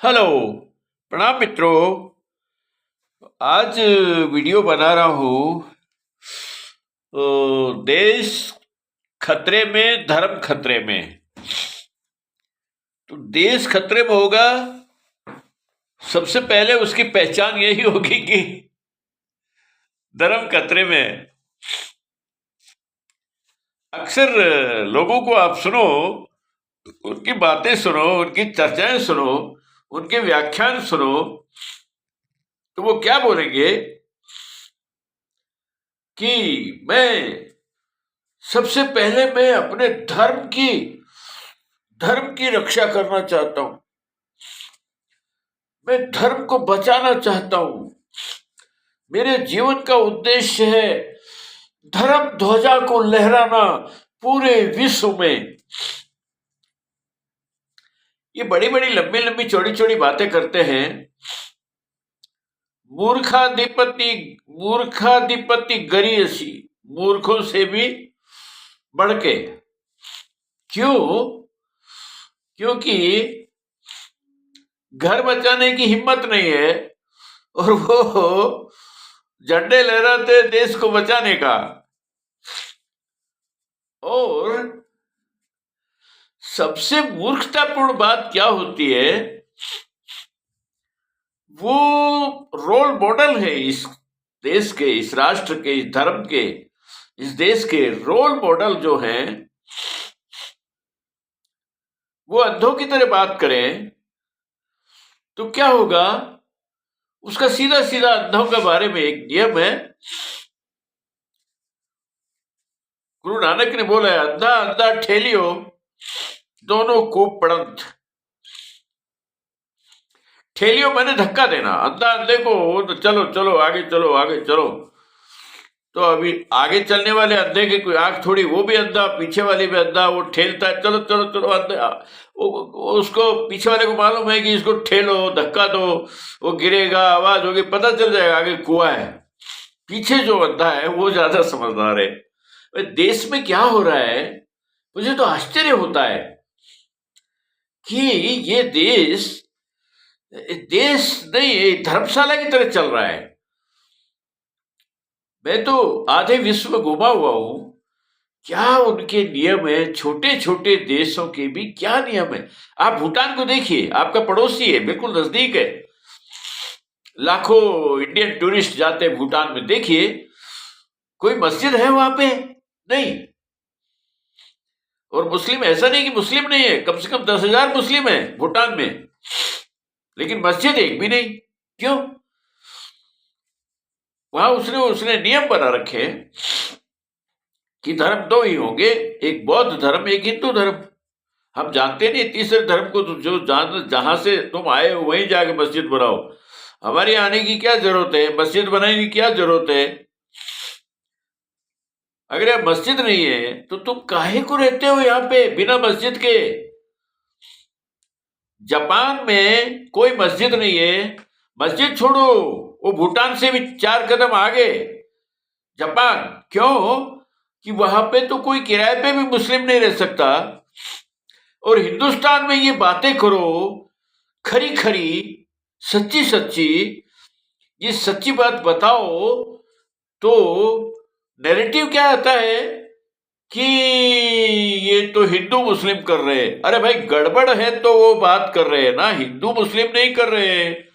Hello. प्रणाम मित्रों। आज वीडियो बना रहा हूँ। देश खतरे में, धर्म खतरे में। तो देश खतरे में होगा, सबसे पहले उसकी पहचान यही होगी कि धर्म खतरे में है। अक्सर लोगों को आप सुनो, उनकी बातें सुनो, उनकी चर्चाएं सुनो, उनके व्याख्यान सुनो, तो वो क्या बोलेंगे कि सबसे पहले मैं अपने धर्म की रक्षा करना चाहता हूं, मैं धर्म को बचाना चाहता हूं, मेरे जीवन का उद्देश्य है धर्म ध्वजा को लहराना पूरे विश्व में। ये बड़ी बड़ी लंबी लंबी चौड़ी चौड़ी बातें करते हैं। मूर्खाधिपति गरीयसी, मूर्खों से भी बढ़ के। क्यों? क्योंकि घर बचाने की हिम्मत नहीं है और वो झंडे लहराते हैं देश को बचाने का। और सबसे मूर्खतापूर्ण बात क्या होती है, वो रोल मॉडल है इस देश के, इस राष्ट्र के, इस धर्म के, इस देश के रोल मॉडल जो हैं, वो अंधों की तरह बात करें तो क्या होगा? उसका सीधा सीधा अंधों के बारे में एक नियम है। गुरु नानक ने बोला है, अंधा अंधा ठेलियो दोनों को पड़ंत। ठेलियो मैंने धक्का देना, अंधा अंधे को तो चलो चलो आगे चलो आगे चलो। तो अभी आगे चलने वाले अंधे की कोई आंख थोड़ी, वो भी अंधा, पीछे वाले भी अंधा, वो ठेलता है, चलो चलो चलो अंधे। उसको पीछे वाले को मालूम है कि इसको ठेलो, धक्का दो, वो गिरेगा, आवाज होगी, पता चल जाएगा आगे कुआं है। पीछे जो अंधा है वो ज्यादा समझदार है। देश में क्या हो रहा है, मुझे तो आश्चर्य होता है कि ये देश नहीं, धर्मशाला की तरह चल रहा है। मैं तो आधे विश्व में घुमा हुआ हूं, क्या उनके नियम है, छोटे छोटे देशों के भी क्या नियम है। आप भूटान को देखिए, आपका पड़ोसी है, बिल्कुल नजदीक है, लाखों इंडियन टूरिस्ट जाते हैं भूटान में। देखिए, कोई मस्जिद है वहां पे? नहीं। और मुस्लिम, ऐसा नहीं कि मुस्लिम नहीं है, कम से कम 10,000 मुस्लिम है भूटान में, लेकिन मस्जिद एक भी नहीं। क्यों? वहां उसने नियम बना रखे कि धर्म दो ही होंगे, एक बौद्ध धर्म, एक हिंदू धर्म। हम जानते नहीं तीसरे धर्म को, तो जो जहां से तुम आए हो वहीं जाके मस्जिद बनाओ। हमारे आने की क्या जरूरत है, मस्जिद बनाने की क्या जरूरत है? अगर यह मस्जिद नहीं है तो तुम काहे को रहते हो यहाँ पे बिना मस्जिद के? जापान में कोई मस्जिद नहीं है। मस्जिद छोड़ो, वो भूटान से भी 4 कदम आगे जापान। क्यों? कि वहां पे तो कोई किराए पे भी मुस्लिम नहीं रह सकता। और हिंदुस्तान में ये बातें करो, खरी खरी, सच्ची सच्ची, ये सच्ची बात बताओ, तो नैरेटिव क्या आता है कि ये तो हिंदू मुस्लिम कर रहे हैं। अरे भाई, गड़बड़ है तो वो बात कर रहे हैं ना, हिंदू मुस्लिम नहीं कर रहे हैं।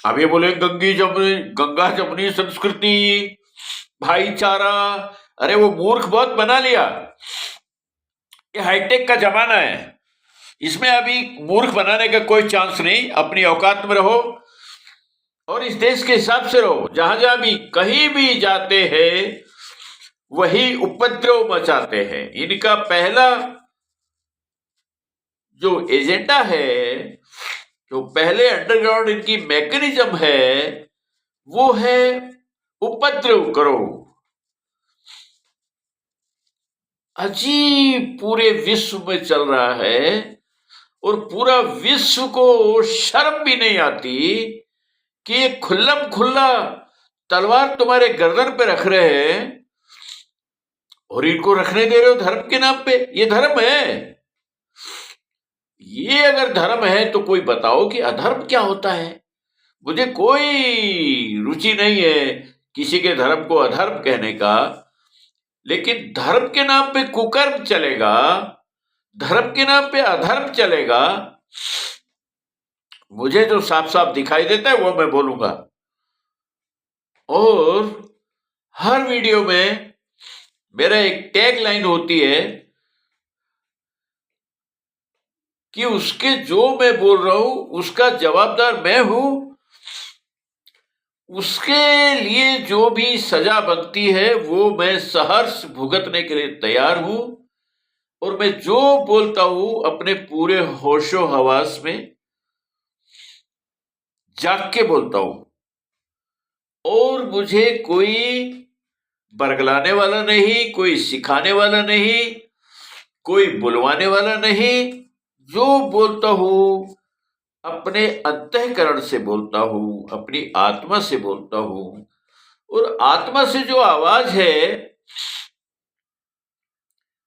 अब ये बोले गंगा जमुनी संस्कृति, भाईचारा। अरे वो मूर्ख बहुत बना लिया। ये हाईटेक का जमाना है, इसमें अभी मूर्ख बनाने का कोई चांस नहीं। अपनी औकात में रहो और इस देश के हिसाब से रहो। जहां जहां भी कहीं भी जाते हैं वही उपद्रव मचाते हैं। इनका पहला जो एजेंडा है, जो पहले अंडरग्राउंड इनकी मैकेनिज्म है, वो है उपद्रव करो। अजीब पूरे विश्व में चल रहा है और पूरा विश्व को शर्म भी नहीं आती कि ये खुल्लम खुल्ला तलवार तुम्हारे गर्दन पे रख रहे हैं और इनको रखने दे रहे हो धर्म के नाम पे। ये धर्म है? ये अगर धर्म है तो कोई बताओ कि अधर्म क्या होता है। मुझे कोई रुचि नहीं है किसी के धर्म को अधर्म कहने का, लेकिन धर्म के नाम पे कुकर्म चलेगा, धर्म के नाम पे अधर्म चलेगा, मुझे जो साफ साफ दिखाई देता है वो मैं बोलूंगा। और हर वीडियो में मेरा एक टैग लाइन होती है कि उसके जो मैं बोल रहा हूं उसका जवाबदार मैं हूं, उसके लिए जो भी सजा बनती है वो मैं सहर्ष भुगतने के लिए तैयार हूं। और मैं जो बोलता हूं अपने पूरे होशो हवास में जाग के बोलता हूं, और मुझे कोई बरगलाने वाला नहीं, कोई सिखाने वाला नहीं, कोई बुलवाने वाला नहीं। जो बोलता हूं अपने अंतःकरण से बोलता हूं, अपनी आत्मा से बोलता हूं। और आत्मा से जो आवाज है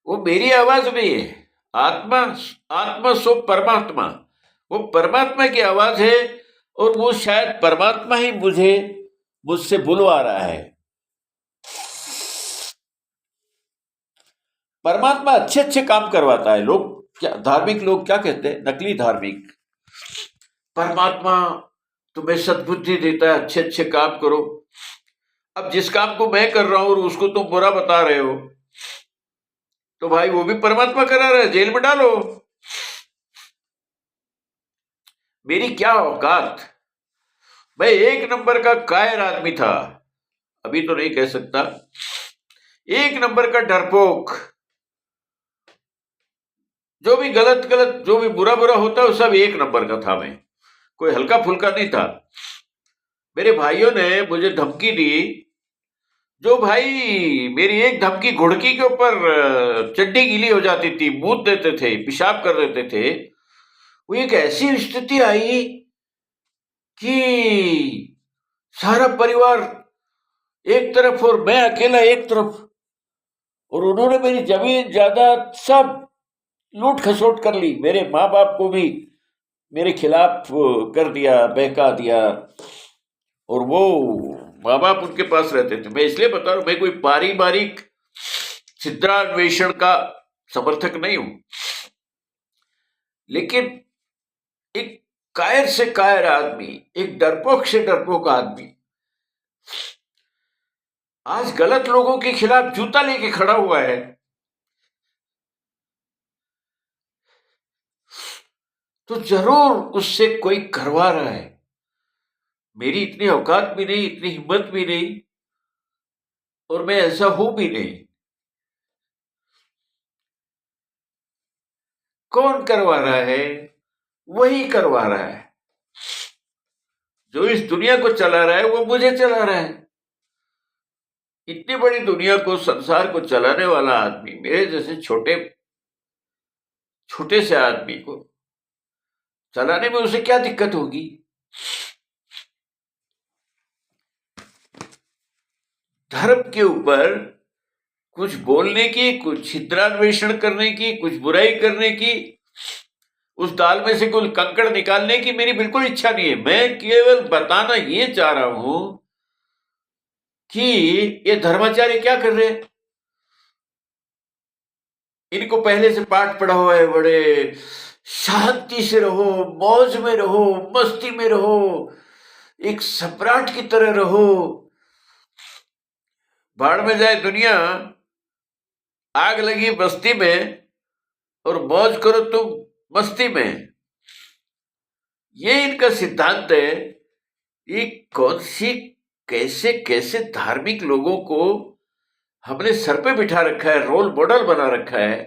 वो मेरी आवाज नहीं है। आत्मा आत्मा सो परमात्मा, वो परमात्मा की आवाज है। और वो शायद परमात्मा ही मुझसे बुलवा रहा है। परमात्मा अच्छे अच्छे काम करवाता है। लोग क्या, धार्मिक लोग क्या कहते हैं, नकली धार्मिक, परमात्मा तुम्हें सद्बुद्धि देता है, अच्छे अच्छे काम करो। अब जिस काम को मैं कर रहा हूं और उसको तुम बुरा बता रहे हो, तो भाई वो भी परमात्मा करा रहा है, जेल में डालो। मेरी क्या औकात। मैं एक नंबर का कायर आदमी था, अभी तो नहीं कह सकता, एक नंबर का डरपोक। जो भी गलत गलत, जो भी बुरा बुरा होता है वो सब एक नंबर का था। मैं कोई हल्का फुल्का नहीं था। मेरे भाइयों ने मुझे धमकी दी। जो भाई मेरी एक धमकी घुड़की के ऊपर चड्डी गीली हो जाती थी, मूत देते थे, पेशाब कर देते थे। वो एक ऐसी स्थिति आई कि सारा परिवार एक तरफ और मैं अकेला एक तरफ, और उन्होंने मेरी जमीन जायदाद सब लूट खसोट कर ली। मेरे माँ बाप को भी मेरे खिलाफ कर दिया, बहका दिया। और वो माँ बाप उनके पास रहते थे। मैं इसलिए बता रहा हूं, मैं कोई पारिवारिक छिद्रान्वेषण का समर्थक नहीं हूं, लेकिन एक कायर से कायर आदमी, एक डरपोक से डरपोक आदमी आज गलत लोगों के खिलाफ जूता लेके खड़ा हुआ है। तो जरूर उससे कोई करवा रहा है। मेरी इतनी औकात भी नहीं, इतनी हिम्मत भी नहीं, और मैं ऐसा हूं भी नहीं। कौन करवा रहा है? वही करवा रहा है। जो इस दुनिया को चला रहा है वो मुझे चला रहा है। इतनी बड़ी दुनिया को, संसार को चलाने वाला आदमी मेरे जैसे छोटे छोटे से आदमी को चलाने में उसे क्या दिक्कत होगी? धर्म के ऊपर कुछ बोलने की, कुछ छिद्रान्वेषण करने की, कुछ बुराई करने की, उस दाल में से कुछ कंकड़ निकालने की मेरी बिल्कुल इच्छा नहीं है। मैं केवल बताना ये चाह रहा हूं कि ये धर्माचार्य क्या कर रहे हैं। इनको पहले से पाठ पढ़ा हुआ है, बड़े शांति से रहो, मौज में रहो, मस्ती में रहो, एक सम्राट की तरह रहो। बाढ़ में जाए दुनिया, आग लगी बस्ती में, और मौज करो तुम मस्ती में। ये इनका सिद्धांत है। ये कौन सी, कैसे कैसे धार्मिक लोगों को हमने सर पे बिठा रखा है, रोल मॉडल बना रखा है।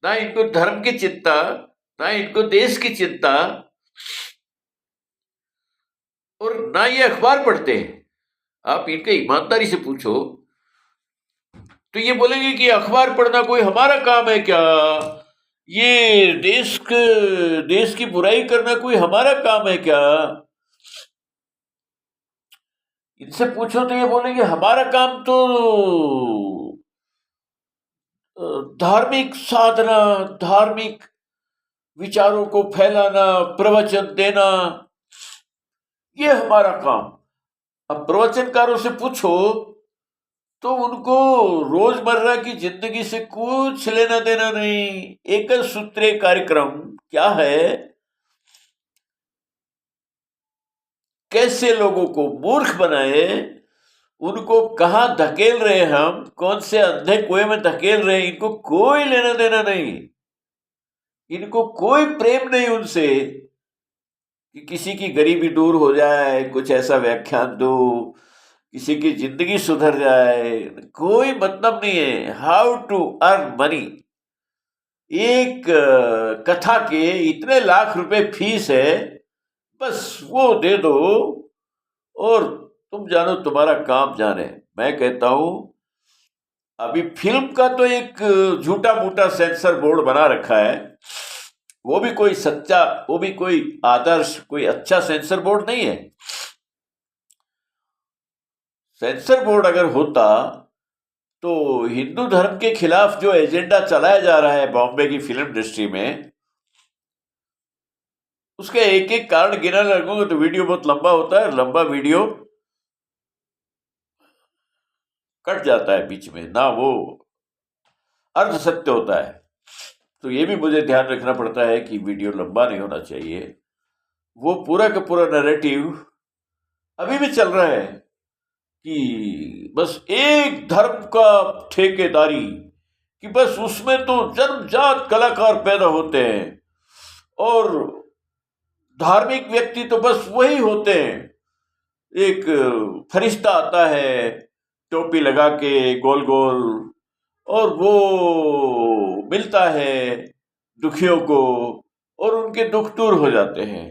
ना इनको धर्म की चिंता, ना इनको देश की चिंता, और ना ये अखबार पढ़ते हैं। आप इनके ईमानदारी से पूछो तो ये बोलेंगे कि अखबार पढ़ना कोई हमारा काम है क्या? ये देश की बुराई करना कोई हमारा काम है क्या? इनसे पूछो तो ये बोलेंगे हमारा काम तो धार्मिक साधना, धार्मिक विचारों को फैलाना, प्रवचन देना, ये हमारा काम। अब प्रवचनकारों से पूछो तो उनको रोजमर्रा की जिंदगी से कुछ लेना देना नहीं। एक सूत्रीय कार्यक्रम क्या है, कैसे लोगों को मूर्ख बनाए, उनको कहां धकेल रहे, हम कौन से अंधे कुएं में धकेल रहे, इनको कोई लेना देना नहीं। इनको कोई प्रेम नहीं उनसे कि किसी की गरीबी दूर हो जाए, कुछ ऐसा व्याख्यान दो, किसी की जिंदगी सुधर जाए, कोई मतलब नहीं है। हाउ टू अर्न मनी, एक कथा के इतने लाख रुपए फीस है, बस वो दे दो और तुम जानो तुम्हारा काम जाने। मैं कहता हूं अभी फिल्म का तो एक झूठा मूठा सेंसर बोर्ड बना रखा है, वो भी कोई सच्चा, वो भी कोई आदर्श, कोई अच्छा सेंसर बोर्ड नहीं है। सेंसर बोर्ड अगर होता तो हिंदू धर्म के खिलाफ जो एजेंडा चलाया जा रहा है बॉम्बे की फिल्म इंडस्ट्री में, उसके एक एक कारण गिना लगूंगा तो वीडियो बहुत लंबा होता है, लंबा वीडियो कट जाता है बीच में, ना वो अर्ध सत्य होता है। तो ये भी मुझे ध्यान रखना पड़ता है कि वीडियो लंबा नहीं होना चाहिए। वो पूरा का पूरा नैरेटिव अभी भी चल रहा है कि बस एक धर्म का ठेकेदारी, कि बस उसमें तो जन्मजात कलाकार पैदा होते हैं और धार्मिक व्यक्ति तो बस वही होते हैं। एक फरिश्ता आता है टोपी लगा के गोल गोल, और वो मिलता है दुखियों को और उनके दुख दूर हो जाते हैं।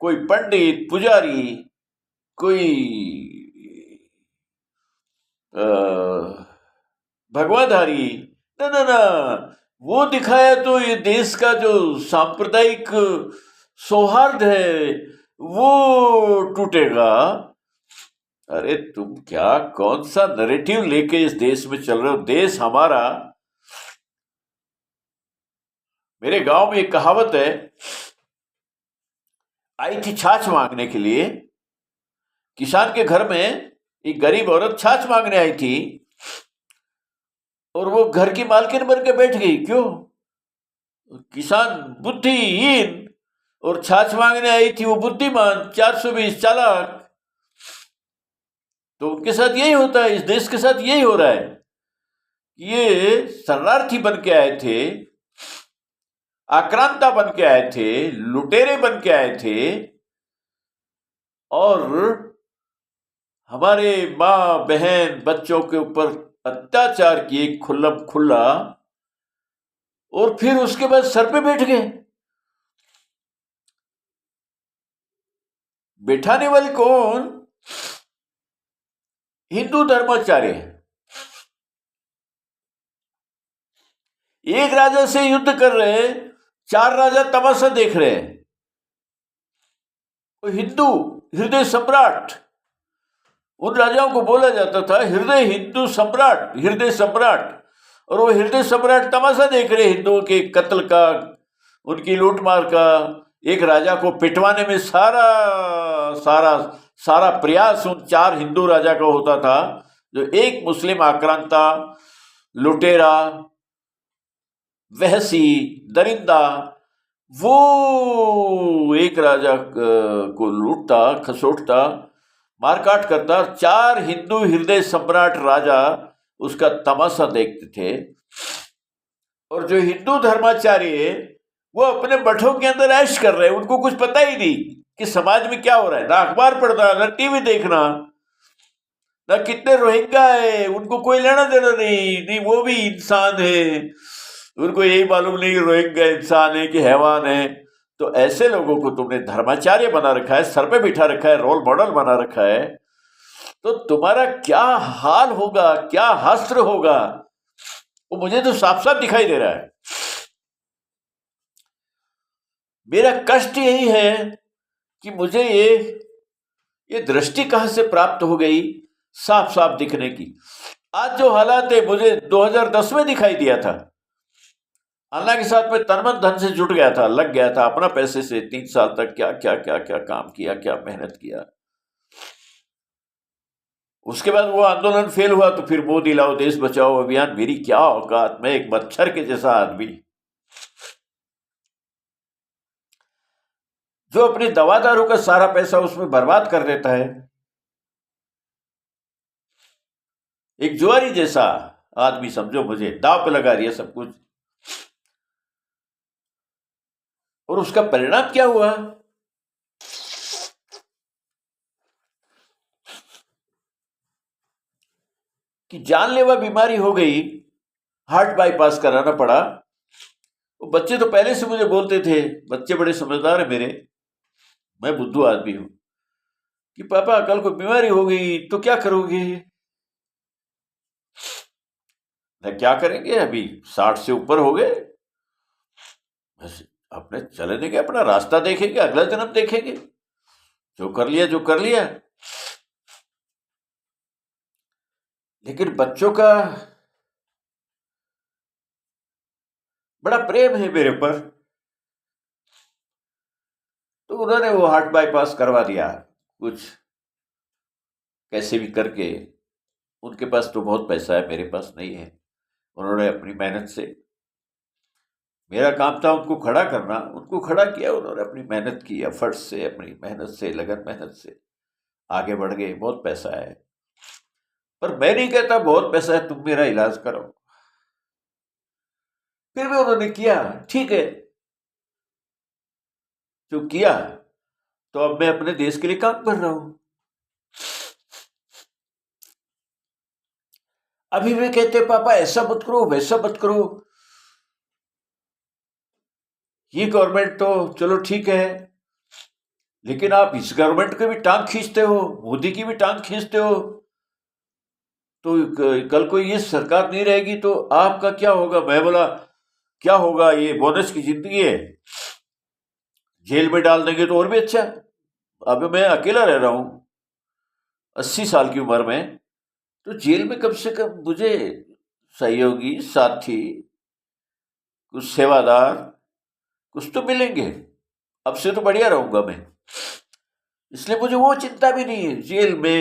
कोई पंडित, पुजारी, कोई भगवाधारी, ना ना ना, वो दिखाया तो ये देश का जो सांप्रदायिक सौहार्द है वो टूटेगा। अरे तुम क्या, कौन सा नैरेटिव लेके इस देश में चल रहे हो? देश हमारा, मेरे गांव में एक कहावत है, आई थी छाछ मांगने के लिए, किसान के घर में एक गरीब औरत छाछ मांगने आई थी और वो घर की मालकिन बन के बैठ गई। क्यों? किसान बुद्धिहीन और छाछ मांगने आई थी वो बुद्धिमान, 420 चालाक। तो उनके साथ यही होता है, इस देश के साथ यही हो रहा है। ये शरणार्थी बन के आए थे, आक्रांता बन के आए थे, लुटेरे बन के आए थे और हमारे माँ बहन बच्चों के ऊपर अत्याचार किए खुल्लम खुल्ला, और फिर उसके बाद सर पे बैठ गए। बैठाने वाले कौन? हिंदू धर्माचार्य। एक राजा से युद्ध कर रहे, 4 राजा तमाशा देख रहे हैं। हिंदू हृदय सम्राट, उन राजाओं को बोला जाता था हृदय हिंदू सम्राट, हृदय सम्राट। और वो हृदय सम्राट तमाशा देख रहे हिंदुओं के कत्ल का, उनकी लूटमार का। एक राजा को पिटवाने में सारा सारा सारा प्रयास उन 4 हिंदू राजा का होता था, जो एक मुस्लिम आक्रांता, लुटेरा, वहसी, दरिंदा, वो एक राजा को लूटता, खसोटता, मारकाट करता। 4 हिंदू हृदय सम्राट राजा उसका तमाशा देखते थे। और जो हिंदू धर्माचार्य वो अपने मठों के अंदर ऐश कर रहे हैं, उनको कुछ पता ही नहीं कि समाज में क्या हो रहा है, ना अखबार पढ़ना, ना टीवी देखना, ना कितने रोहिंग्या है, उनको कोई लेना देना नहीं, वो भी इंसान है, उनको यही मालूम नहीं कि रोहिंग्या इंसान है कि हैवान है। तो ऐसे लोगों को तुमने धर्माचार्य बना रखा है, सर पे बिठा रखा है, रोल मॉडल बना रखा है, तो तुम्हारा क्या हाल होगा, क्या हस्त्र होगा, वो मुझे तो साफ साफ दिखाई दे रहा है। मेरा कष्ट यही है कि मुझे ये दृष्टि कहां से प्राप्त हो गई साफ साफ दिखने की। आज जो हालात है मुझे 2010 में दिखाई दिया था, अल्लाह के साथ में तन मन धन से जुट गया था, लग गया था अपना पैसे से। 3 साल तक क्या क्या क्या क्या काम किया, क्या मेहनत किया। उसके बाद वो आंदोलन फेल हुआ तो फिर मोदी लाओ देश बचाओ अभियान। मेरी क्या औकात, मैं एक मच्छर के जैसा आदमी जो अपनी दवा दारू का सारा पैसा उसमें बर्बाद कर देता है। एक जुआरी जैसा आदमी समझो मुझे, दांव पे लगा दिया सब कुछ। और उसका परिणाम क्या हुआ कि जानलेवा बीमारी हो गई, हार्ट बाईपास कराना पड़ा। वो बच्चे तो पहले से मुझे बोलते थे, बच्चे बड़े समझदार है मेरे, मैं बुद्धू आदमी हूं, कि पापा कल को बीमारी हो गई तो क्या करोगे। क्या करेंगे, अभी 60 से ऊपर हो गए, बस अपने चले देंगे, अपना रास्ता देखेंगे, अगला जन्म देखेंगे, जो कर लिया जो कर लिया। लेकिन बच्चों का बड़ा प्रेम है मेरे ऊपर, तो उन्होंने वो हार्ट बाईपास करवा दिया कुछ कैसे भी करके। उनके पास तो बहुत पैसा है, मेरे पास नहीं है। उन्होंने अपनी मेहनत से, मेरा काम था उनको खड़ा करना, उनको खड़ा किया उन्होंने, अपनी मेहनत की, एफर्ट से, अपनी मेहनत से, लगन मेहनत से आगे बढ़ गए। बहुत पैसा है, पर मैं नहीं कहता बहुत पैसा है तुम मेरा इलाज करो। फिर भी उन्होंने किया, ठीक है, जो किया। तो अब मैं अपने देश के लिए काम कर रहा हूं। अभी भी कहते पापा ऐसा मत करो, वैसा मत करो। ये गवर्नमेंट तो चलो ठीक है, लेकिन आप इस गवर्नमेंट की भी टांग खींचते हो, मोदी की भी टांग खींचते हो, तो कल को ये सरकार नहीं रहेगी तो आपका क्या होगा। मैं बोला क्या होगा, ये बोनस की जिंदगी है, जेल में डाल देंगे तो और भी अच्छा। अब मैं अकेला रह रहा हूं 80 साल की उम्र में, तो जेल में कम से कम मुझे सहयोगी, साथी, कुछ सेवादार, कुछ तो मिलेंगे। अब से तो बढ़िया रहूंगा मैं, इसलिए मुझे वो चिंता भी नहीं है जेल में